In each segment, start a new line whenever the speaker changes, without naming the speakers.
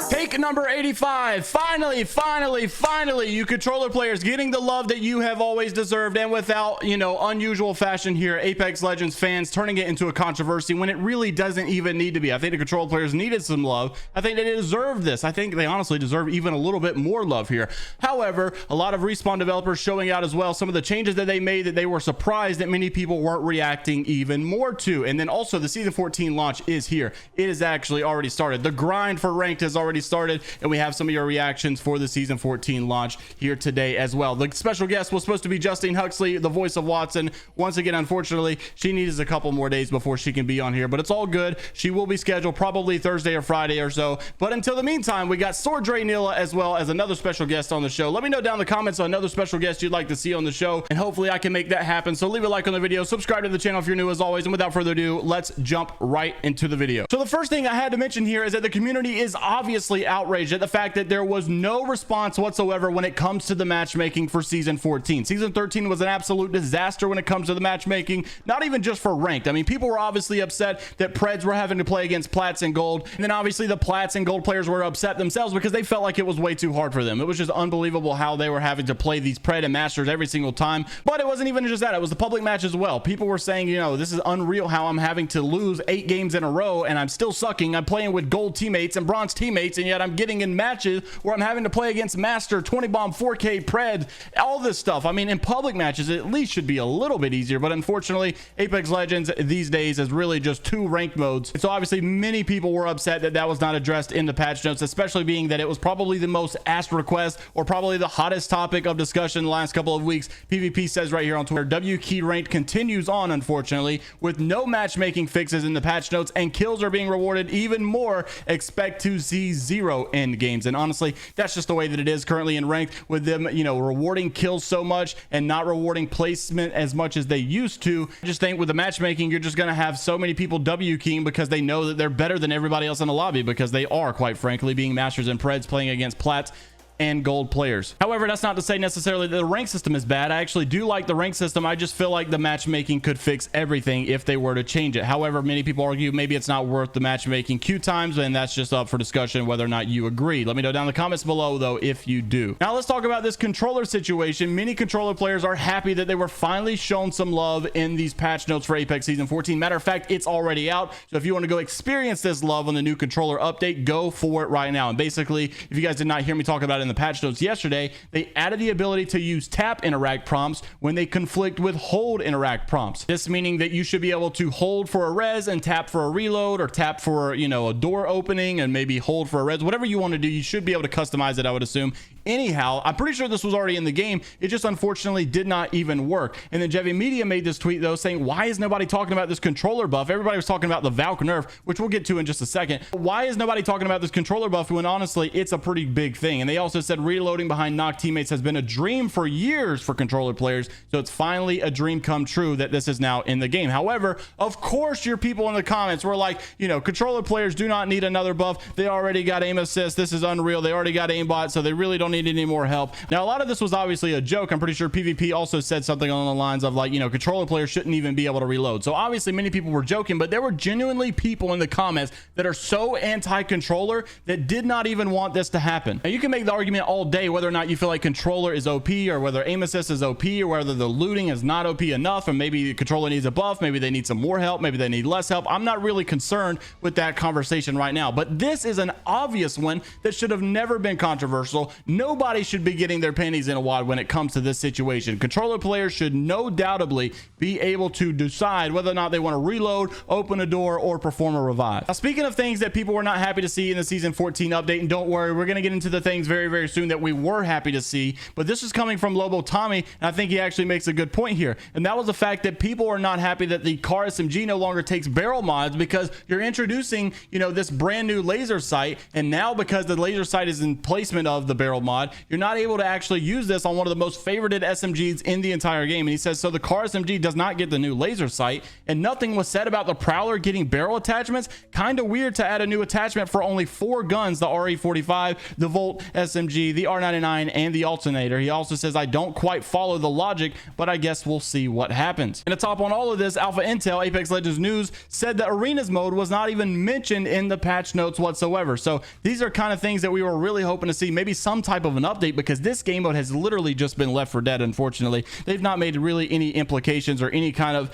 Take number 85. Finally, you controller players getting the love that you have always deserved, and without, unusual fashion here, Apex Legends fans turning it into a controversy when it really doesn't even need to be. I think the controller players needed some love. I think they deserve this. I think they honestly deserve even a little bit more love here. However, a lot of Respawn developers showing out as well some of the changes that they made that they were surprised that many people weren't reacting even more to. And then also the season 14 launch is here. It is actually already started. The grind for ranked has already started, and we have some of your reactions for the season 14 launch here today as well. The special guest was supposed to be Justine Huxley, the voice of Watson. Once again, unfortunately, she needs a couple more days before she can be on here, but it's all good. She will be scheduled probably Thursday or Friday or so. But until the meantime, we got Sword Draynilla as well as another special guest on the show. Let me know down in the comments another special guest you'd like to see on the show, and hopefully I can make that happen. So leave a like on the video, subscribe to the channel if you're new as always, and without further ado, let's jump right into the video. So the first thing I had to mention here is that the community is obviously outraged at the fact that there was no response whatsoever when it comes to the matchmaking for season 14. Season 13 was an absolute disaster when it comes to the matchmaking, not even just for ranked. I mean, people were obviously upset that Preds were having to play against Plats and Gold, and then obviously the Plats and Gold players were upset themselves because they felt like it was way too hard for them. It was just unbelievable how they were having to play these Pred and Masters every single time. But it wasn't even just that, it was the public match as well. People were saying, this is unreal how I'm having to lose 8 games in a row and I'm still sucking. I'm playing with gold teammates and bronze teammates, and yet I'm getting in matches where I'm having to play against Master, 20 bomb, 4K, Pred, all this stuff. I mean, in public matches, it at least should be a little bit easier, but unfortunately, Apex Legends these days is really just 2 ranked modes. And so obviously many people were upset that that was not addressed in the patch notes, especially being that it was probably the most asked request or probably the hottest topic of discussion the last couple of weeks. PvP says right here on Twitter, W key ranked continues on, unfortunately, with no matchmaking fixes in the patch notes, and kills are being rewarded even more. Expect to see 0 end games. And honestly, that's just the way that it is currently in ranked, with them, rewarding kills so much and not rewarding placement as much as they used to. I just think with the matchmaking, you're just going to have so many people W keying because they know that they're better than everybody else in the lobby, because they are, quite frankly, being Masters and Preds playing against Plats and Gold players. However, that's not to say necessarily that the rank system is bad. I actually do like the rank system. I just feel like the matchmaking could fix everything if they were to change it. However, many people argue maybe it's not worth the matchmaking queue times, and that's just up for discussion whether or not you agree. Let me know down in the comments below though if you do. Now let's talk about this controller situation. Many controller players are happy that they were finally shown some love in these patch notes for Apex season 14. Matter of fact, it's already out, so if you want to go experience this love on the new controller update, go for it right now. And basically, if you guys did not hear me talk about it in the patch notes yesterday, they added the ability to use tap interact prompts when they conflict with hold interact prompts. This meaning that you should be able to hold for a res and tap for a reload, or tap for a door opening and maybe hold for a res. Whatever you want to do, you should be able to customize it, I would assume. Anyhow, I'm pretty sure this was already in the game. It just unfortunately did not even work. And then JMeyels made this tweet though saying, why is nobody talking about this controller buff? Everybody was talking about the Valk nerf, which we'll get to in just a second. Why is nobody talking about this controller buff when honestly it's a pretty big thing? And they also said reloading behind knocked teammates has been a dream for years for controller players, so it's finally a dream come true that this is now in the game. However, of course, your people in the comments were like, controller players do not need another buff. They already got aim assist. This is unreal. They already got aimbot, so they really don't need any more help. Now, a lot of this was obviously a joke. I'm pretty sure PvP also said something along the lines of like, controller players shouldn't even be able to reload. So obviously many people were joking, but there were genuinely people in the comments that are so anti-controller that did not even want this to happen. Now, you can make the argument all day whether or not you feel like controller is OP, or whether aim assist is OP, or whether the looting is not OP enough, and maybe the controller needs a buff, maybe they need some more help, maybe they need less help. I'm not really concerned with that conversation right now, but this is an obvious one that should have never been controversial. Nobody should be getting their panties in a wad when it comes to this situation. Controller players should no doubtably be able to decide whether or not they want to reload, open a door, or perform a revive. Now, speaking of things that people were not happy to see in the season 14 update, and don't worry, we're going to get into the things very, very soon that we were happy to see, but this is coming from Lobo Tommy, and I think he actually makes a good point here, and that was the fact that people are not happy that the car SMG no longer takes barrel mods, because you're introducing this brand new laser sight, and now because the laser sight is in placement of the barrel mod, you're not able to actually use this on one of the most favorited SMGs in the entire game. And he says, so the car SMG does not get the new laser sight, and nothing was said about the Prowler getting barrel attachments. Kind of weird to add a new attachment for only 4 guns, the RE45, the Volt SMG, the R99, and the alternator. He also says, I don't quite follow the logic, but I guess we'll see what happens. And to top on all of this, Alpha Intel, Apex Legends News, said that Arenas mode was not even mentioned in the patch notes whatsoever. So these are kind of things that we were really hoping to see, maybe some type of an update, because this game mode has literally just been left for dead. Unfortunately, they've not made really any implications or any kind of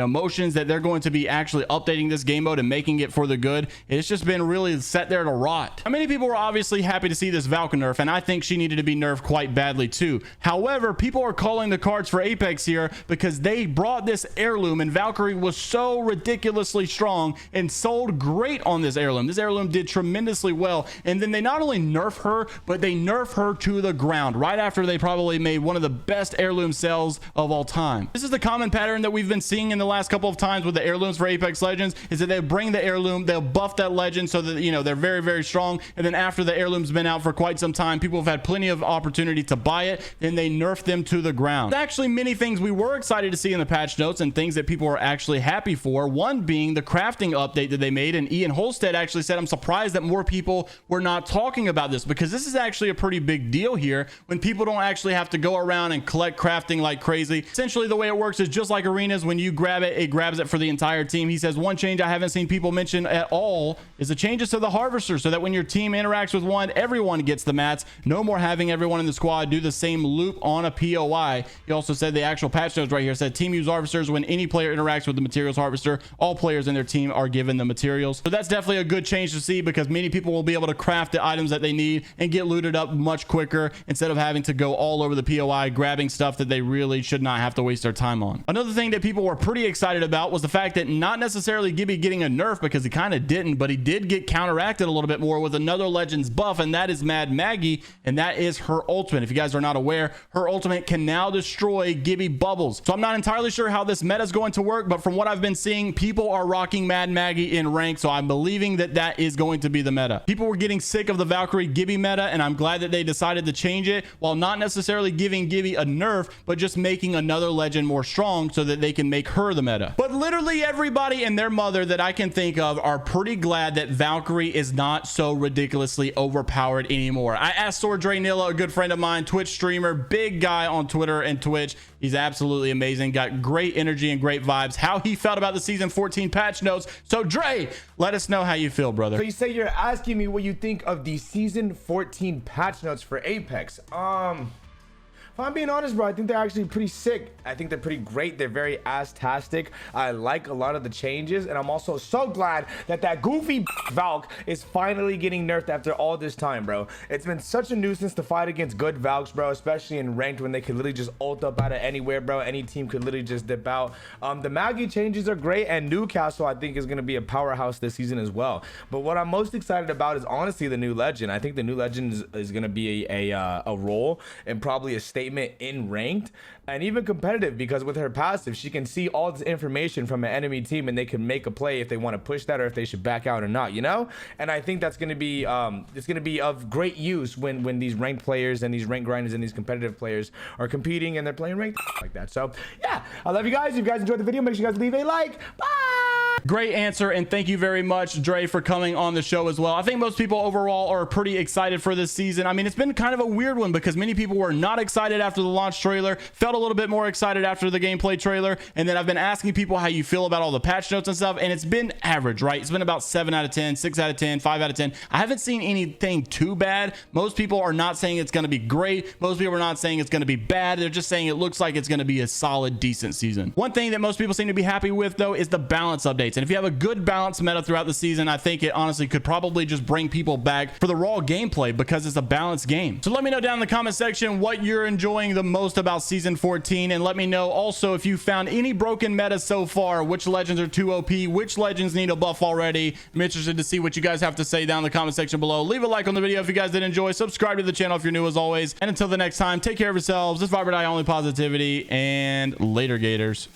motions that they're going to be actually updating this game mode and making it for the good. It's just been really set there to rot. Many people were obviously happy to see this Valkyrie nerf, and I think she needed to be nerfed quite badly too. However, people are calling the cards for Apex here because they brought this heirloom, and Valkyrie was so ridiculously strong and sold great on this heirloom. This heirloom did tremendously well, and then they not only nerf her, but they nerf her to the ground right after they probably made one of the best heirloom sales of all time. This is the common pattern that we've been seeing in the last couple of times with the heirlooms for Apex Legends, is that they bring the heirloom, they'll buff that legend so that, you know, they're very, very strong, and then after the heirloom's been out for quite some time, people have had plenty of opportunity to buy it, and they nerf them to the ground. There's actually many things we were excited to see in the patch notes and things that people are actually happy for, one being the crafting update that they made. And Ian Holstead actually said, I'm surprised that more people were not talking about this, because this is actually a pretty big deal here when people don't actually have to go around and collect crafting like crazy. Essentially the way it works is just like Arenas. When you grab it, it grabs it for the entire team. He says one change I haven't seen people mention at all is the changes to the harvester, so that when your team interacts with one, everyone gets the mats. No more having everyone in the squad do the same loop on a POI. He also said the actual patch notes right here said team use harvesters when any player interacts with the materials harvester. All players in their team are given the materials. So that's definitely a good change to see, because many people will be able to craft the items that they need and get looted up much quicker instead of having to go all over the POI grabbing stuff that they really should not have to waste their time on. Another thing that people were pretty excited about was the fact that not necessarily Gibby getting a nerf, because he kind of didn't, but he did get counteracted a little bit more with another Legends buff, and that is Mad Maggie, and that is her ultimate. If you guys are not aware, her ultimate can now destroy Gibby bubbles. So I'm not entirely sure how this meta is going to work, but from what I've been seeing, people are rocking Mad Maggie in rank, so I'm believing that that is going to be the meta. People were getting sick of the Valkyrie Gibby meta, and I'm glad that they decided to change it, while not necessarily giving Gibby a nerf, but just making another legend more strong so that they can make her the meta. But literally everybody and their mother that I can think of are pretty glad that Valkyrie is not so ridiculously overpowered anymore. I asked Draynilla, a good friend of mine, Twitch streamer, big guy on Twitter and Twitch. He's absolutely amazing, got great energy and great vibes, how he felt about the season 14 patch notes. So Dre, let us know how you feel, brother.
So you say you're asking me what you think of the season 14 patch notes for Apex. If I'm being honest, bro, I think they're actually pretty sick. I think they're pretty great. They're very ass-tastic. I like a lot of the changes, and I'm also so glad that that goofy Valk is finally getting nerfed after all this time, bro. It's been such a nuisance to fight against good Valks, bro, especially in ranked when they could literally just ult up out of anywhere, bro. Any team could literally just dip out. The Maggie changes are great, and Newcastle, I think, is going to be a powerhouse this season as well. But what I'm most excited about is honestly the new legend. I think the new legend is going to be a role and probably a statement in ranked and even competitive, because with her passive she can see all this information from an enemy team and they can make a play if they want to push that or if they should back out or not, you know. And I think that's going to be it's going to be of great use when these ranked players and these ranked grinders and these competitive players are competing and they're playing ranked like that. So yeah, I love you guys. If you guys enjoyed the video, make sure you guys leave a like. Bye.
Great answer, and thank you very much, Dre, for coming on the show as well. I think most people overall are pretty excited for this season. I mean, it's been kind of a weird one because many people were not excited after the launch trailer, felt a little bit more excited after the gameplay trailer, and then I've been asking people how you feel about all the patch notes and stuff, and it's been average, right? It's been about 7 out of 10, 6 out of 10, 5 out of 10. I haven't seen anything too bad. Most people are not saying it's going to be great. Most people are not saying it's going to be bad. They're just saying it looks like it's going to be a solid, decent season. One thing that most people seem to be happy with, though, is the balance updates. And if you have a good balance meta throughout the season, I think it honestly could probably just bring people back for the raw gameplay because it's a balanced game. So let me know down in the comment section what you're enjoying the most about season 14, and let me know also if you found any broken meta so far, which legends are too OP, which legends need a buff already. I'm interested to see what you guys have to say down in the comment section below. Leave a like on the video if you guys did enjoy, subscribe to the channel if you're new as always, and until the next time, take care of yourselves. This Vibrant Eye, only positivity, and later, Gators.